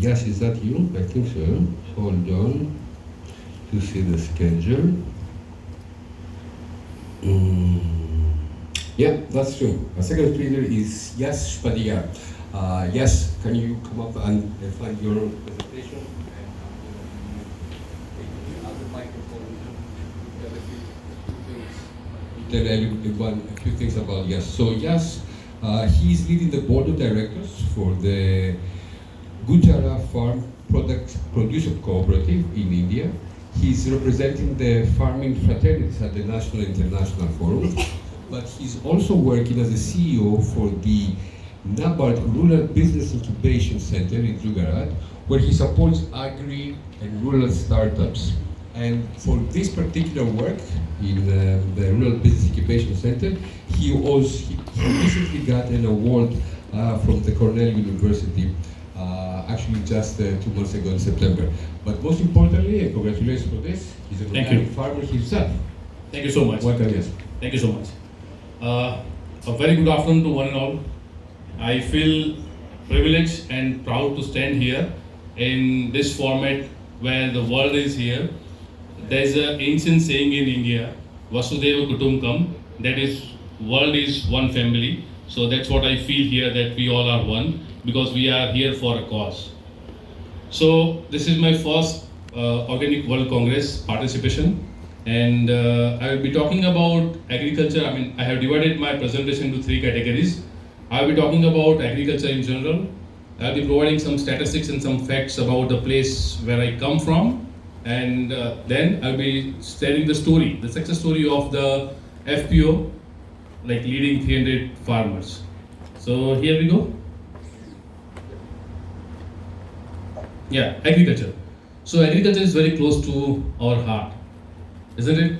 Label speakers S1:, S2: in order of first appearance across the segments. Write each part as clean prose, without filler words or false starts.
S1: Yes, is that you? I think so. Hold on to see the schedule. Yeah, that's true. Our second speaker is Yash Padilla. Yash, can you come up and find your presentation? And the other microphone. Tell everyone a few things about Yash. So Yash, he's leading the board of directors for the Gujarat Farm Producer Cooperative in India. He's representing the farming fraternities at the National International Forum, but he's also working as the CEO for the NABARD Rural Business Incubation Center in Gujarat, where he supports agri and rural startups. And for this particular work in the Rural Business Incubation Center, he recently got an award from the Cornell University, actually just 2 months ago in September. But most importantly, and congratulations for this, he's an organic farmer himself.
S2: Thank you so much.
S1: Welcome, yes.
S2: Thank you so much. A very good afternoon to one and all. I feel privileged and proud to stand here in this format where the world is here. There's an ancient saying in India, Vasudeva Kutumbakam, that is, world is one family. So that's what I feel here, that we all are one, because we are here for a cause. So this is my first Organic World Congress participation, and I will be talking about agriculture. I mean, I have divided my presentation into 3 categories. I will be talking about agriculture in general. I will be providing some statistics and some facts about the place where I come from, and then I will be sharing the story, the success story of the FPO, like leading 300 farmers. So here we go. Yeah, agriculture. So agriculture is very close to our heart, isn't it?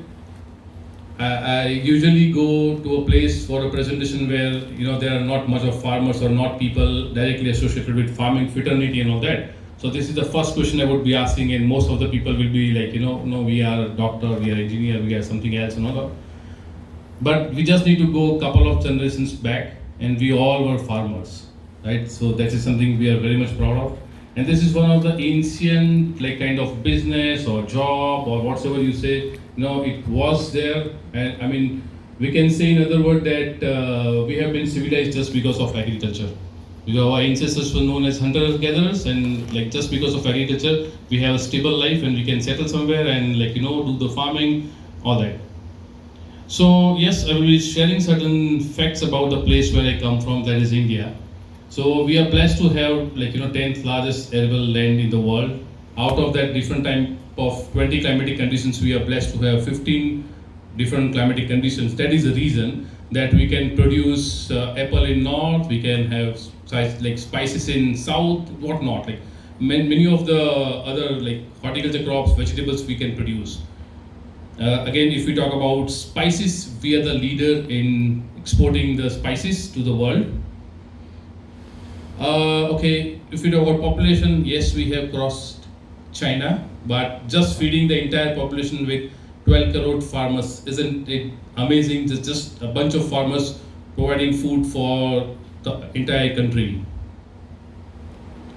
S2: I usually go to a place for a presentation where there are not much of farmers or not people directly associated with farming fraternity and all that. So this is the first question I would be asking, and most of the people will be like, no, we are a doctor, we are engineer, we are something else and all that. But we just need to go a couple of generations back, and we all were farmers, right? So that is something we are very much proud of. And this is one of the ancient kind of business or job or whatever you say, it was there. And I mean, we can say in other words that we have been civilized just because of agriculture. Our ancestors were known as hunter-gatherers, and just because of agriculture, we have a stable life and we can settle somewhere and do the farming, all that. So yes, I will be sharing certain facts about the place where I come from, that is India. So we are blessed to have 10th largest arable land in the world. Out of that different type of 20 climatic conditions, we are blessed to have 15 different climatic conditions. That is the reason that we can produce apple in north, we can have spices in south, whatnot. Many of the other horticulture crops, vegetables we can produce. Again, if we talk about spices, we are the leader in exporting the spices to the world. Okay, if we talk about population, yes, we have crossed China, but just feeding the entire population with 12 crore farmers, isn't it amazing? Just a bunch of farmers providing food for the entire country.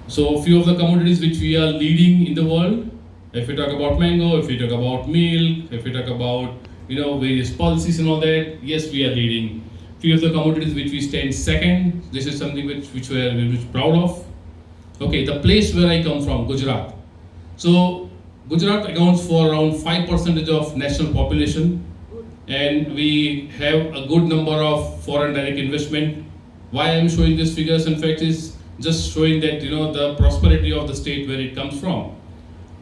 S2: So a few of the commodities which we are leading in the world, if we talk about mango, if we talk about milk, if we talk about various policies and all that, yes, we are leading. Few of the commodities which we stand second, this is something which we are very proud of. Okay, the place where I come from, Gujarat. So Gujarat accounts for around 5% of national population, and we have a good number of foreign direct investment. Why I am showing these figures and facts is just showing that the prosperity of the state where it comes from.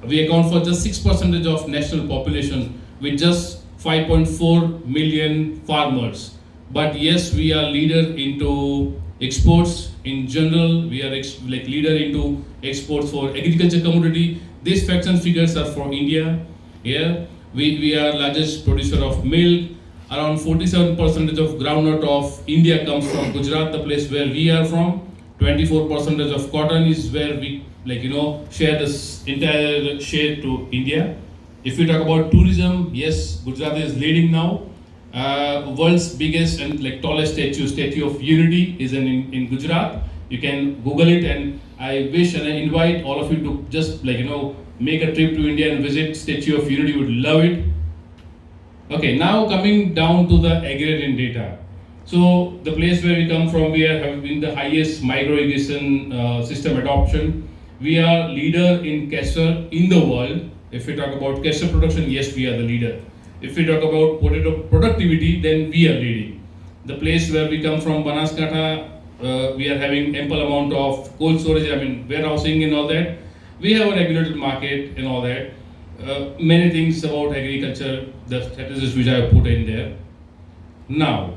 S2: We account for just 6% of national population with just 5.4 million farmers. But yes, we are leader into exports in general. We are leader into exports for agriculture commodity. These facts and figures are for India. Yeah, we are largest producer of milk. Around 47% of groundnut of India comes from Gujarat, the place where we are from. 24% of cotton is where we share this entire share to India. If we talk about tourism, yes, Gujarat is leading now. World's biggest and tallest statue of unity is in Gujarat. You can Google it, and I wish and I invite all of you to just make a trip to India and visit Statue of Unity. You would love it. Okay, now coming down to the agrarian data. So the place where we come from, we are having the highest micro irrigation system adoption. We are leader in castor in the world. If we talk about castor production, yes, we are the leader. If we talk about potato productivity, then we are leading. The place where we come from, Banaskantha, we are having ample amount of cold storage, warehousing and all that. We have a regulated market and all that. Many things about agriculture, the strategies which I have put in there. Now,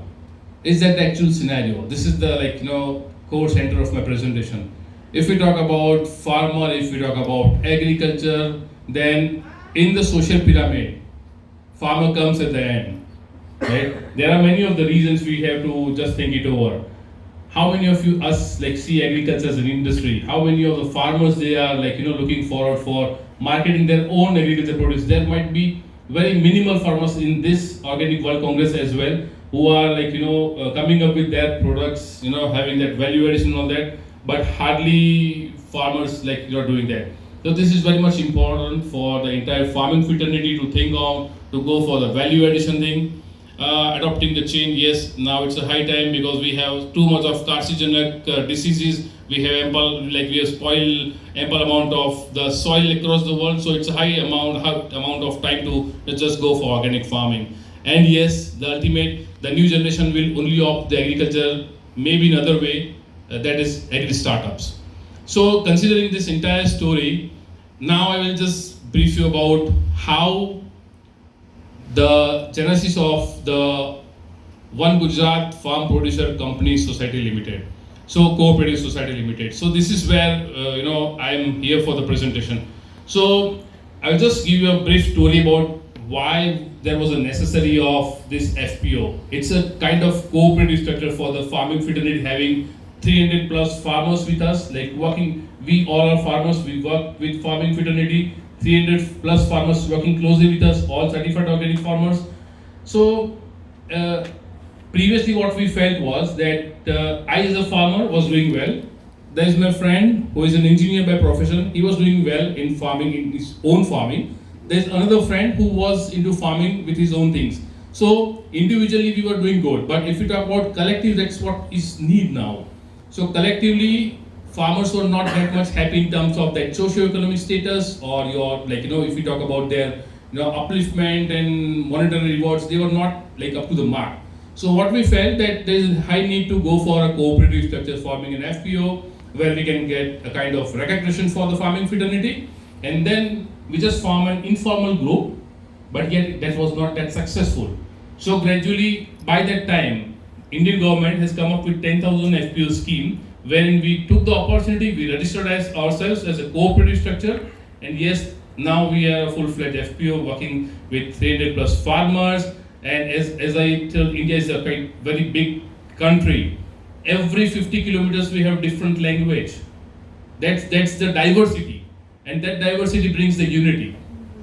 S2: is that the actual scenario? This is the core center of my presentation. If we talk about farmer, if we talk about agriculture, then in the social pyramid, farmer comes at the end, right? There are many of the reasons we have to just think it over. How many of you see agriculture as an industry? How many of the farmers they are looking forward for marketing their own agriculture produce? There might be very minimal farmers in this Organic World Congress as well who are coming up with their products, having that value addition and all that, but hardly farmers doing that. So this is very much important for the entire farming fraternity to think on, to go for the value addition thing. Adopting the change, yes, now it's a high time because we have too much of carcinogenic diseases. We have we have spoiled ample amount of the soil across the world. So it's a high amount of time to just go for organic farming. And yes, the new generation will only opt the agriculture maybe in another way, that is agri startups. So considering this entire story, now I will just brief you about how the genesis of the One Gujarat Farm Producer Company Society Limited, so Co-Operative Society Limited. So this is where I am here for the presentation. So I'll just give you a brief story about why there was a necessity of this FPO. It's a kind of cooperative structure for the farming fraternity, having 300 plus farmers with us, we all are farmers, we work with farming fraternity, 300 plus farmers working closely with us, all certified organic farmers. So previously what we felt was that I as a farmer was doing well. There is my friend who is an engineer by profession, he was doing well in farming, in his own farming. There is another friend who was into farming with his own things. So individually we were doing good, but if you talk about collective, that's what is need now. So collectively, farmers were not that much happy in terms of that socio-economic status or if you talk about their upliftment and monetary rewards, they were not up to the mark. So what we felt that there is a high need to go for a cooperative structure forming an FPO where we can get a kind of recognition for the farming fraternity, and then we just form an informal group, but yet that was not that successful. So gradually, by that time, Indian government has come up with 10,000 FPO scheme, wherein we took the opportunity, we registered as ourselves as a cooperative structure, and yes, now we are a full-fledged FPO working with 300 plus farmers. And as I tell, India is a very big country. Every 50 kilometers we have different language. That's the diversity, and that diversity brings the unity.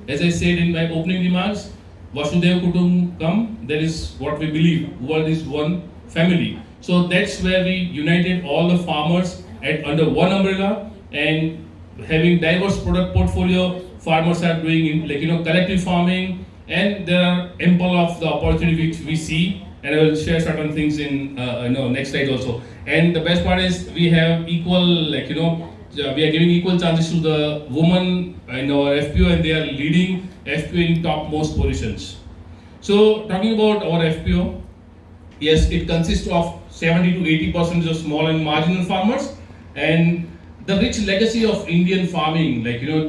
S2: As I said in my opening remarks, Vasudhaiva Kutumbakam, that is what we believe. World is one family. So that's where we united all the farmers under one umbrella, and having diverse product portfolio. Farmers are doing collective farming, and there are ample of the opportunity which we see, and I will share certain things in next slide also. And the best part is we have equal we are giving equal chances to the women in our FPO, and they are leading FPO in topmost positions. So talking about our FPO, yes, it consists of 70 to 80% of small and marginal farmers, and the rich legacy of Indian farming,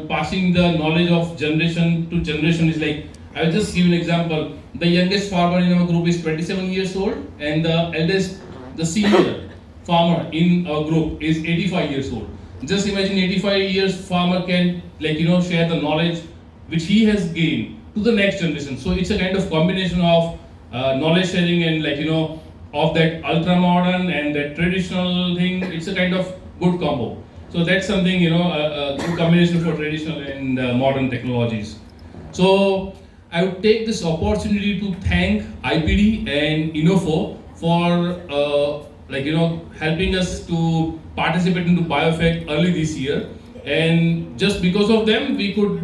S2: passing the knowledge of generation to generation is I'll just give you an example. The youngest farmer in our group is 27 years old, and the eldest, the senior farmer in our group is 85 years old. Just imagine 85 years farmer can share the knowledge which he has gained to the next generation. So it's a kind of combination of knowledge sharing and of that ultra modern and that traditional thing. It's a kind of good combo. So that's something a good combination for traditional and modern technologies. So I would take this opportunity to thank IPD and Innofo for helping us to participate into BioFact early this year, and just because of them, we could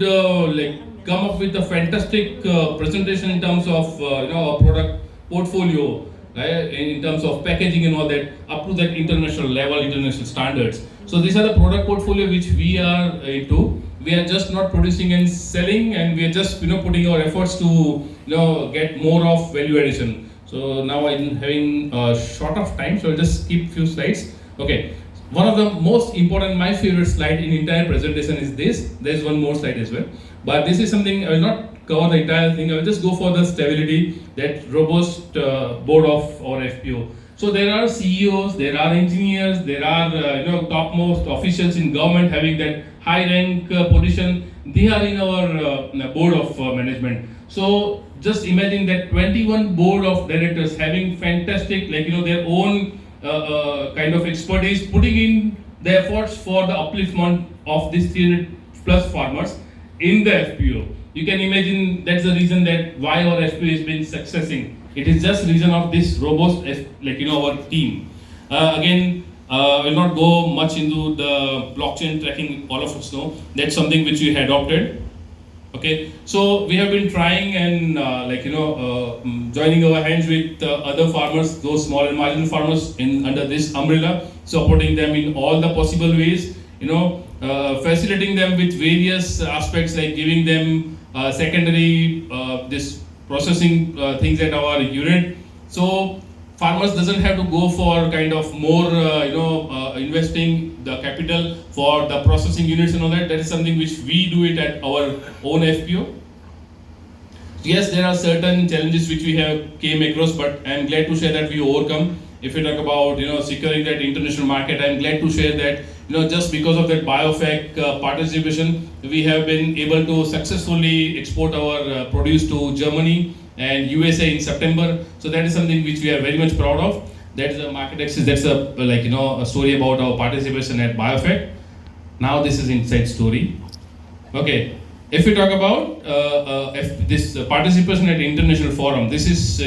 S2: come up with a fantastic presentation in terms of our product portfolio, right? In terms of packaging and all that, up to that international level, international standards. So these are the product portfolio which we are into. We are just not producing and selling, and we are just putting our efforts to get more of value addition. So now I'm having a short of time, so I'll just skip few slides. Okay. One of the most important, my favorite slide in entire presentation is this. There's one more slide as well. But this is something, I will not cover the entire thing. I will just go for the stability, that robust board of our FPO. So there are CEOs, there are engineers, there are topmost officials in government having that high rank position. They are in our board of management. So just imagine that 21 board of directors having fantastic, their own kind of expertise, putting in the efforts for the upliftment of these 300 plus farmers in the FPO. You can imagine that's the reason that why our FPO has been successing. It is just reason of this robust, our team. Again, I will not go much into the blockchain tracking. All of us know that's something which we adopted. Okay, so we have been trying and joining our hands with other farmers, those small and marginal farmers under this umbrella, supporting them in all the possible ways, facilitating them with various aspects like giving them secondary this processing things at our unit. So farmers doesn't have to go for kind of more investing the capital for the processing units and all that. That is something which we do it at our own FPO. Yes, there are certain challenges which we have came across, but I am glad to share that we overcome. If you talk about securing that international market, I am glad to share that just because of that BioFact participation, we have been able to successfully export our produce to Germany and USA in September. So that is something which we are very much proud of. That is a market access. That's a story about our participation at BioFact. Now this is inside story. Okay. If we talk about this participation at international forum, this is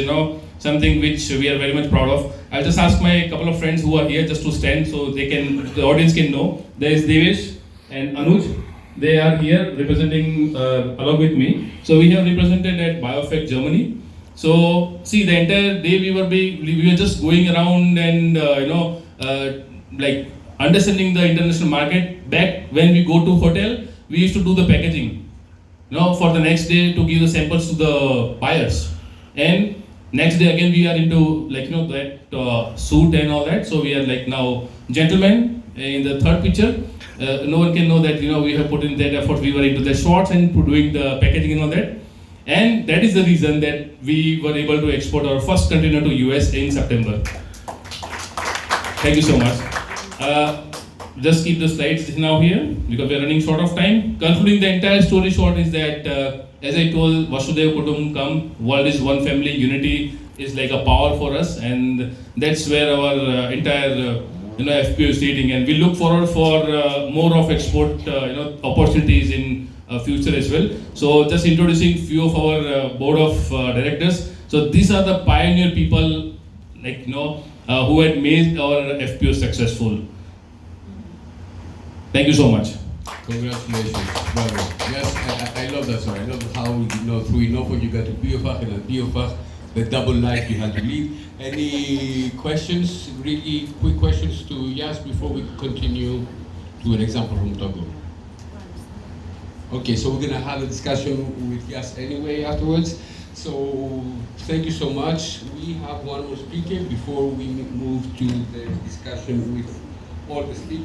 S2: something which we are very much proud of. I'll just ask my couple of friends who are here just to stand so the audience can know. There is Devesh and Anuj. They are here representing along with me. So we have represented at BioFact Germany. So see, the entire day we were just going around and understanding the international market. Back when we go to hotel, we used to do the packaging. For the next day to give the samples to the buyers, and next day again we are into that suit and all that. So we are now gentlemen in the third picture. No one can know that we have put in that effort. We were into the shorts and doing the packaging and all that, and that is the reason that we were able to export our first container to US in September. Thank you so much. Just keep the slides now here because we are running short of time. Concluding the entire story short is that as I told, Vasudhaiva Kutumbakam, world is one family, unity is like a power for us, and that's where our entire FPO is leading, and we look forward for more of export opportunities in future as well. So just introducing few of our board of directors. So these are the pioneer people who had made our FPO successful. Thank you so much.
S1: Congratulations, bravo. Yes, I love that story. I love how through Innova you got to BioFact, and at BioFact, the double life you had to lead. Any questions, really quick questions to Yash before we continue to an example from Togo? Okay, so we're going to have a discussion with Yash anyway afterwards. So thank you so much. We have one more speaker before we move to the discussion with all the speakers.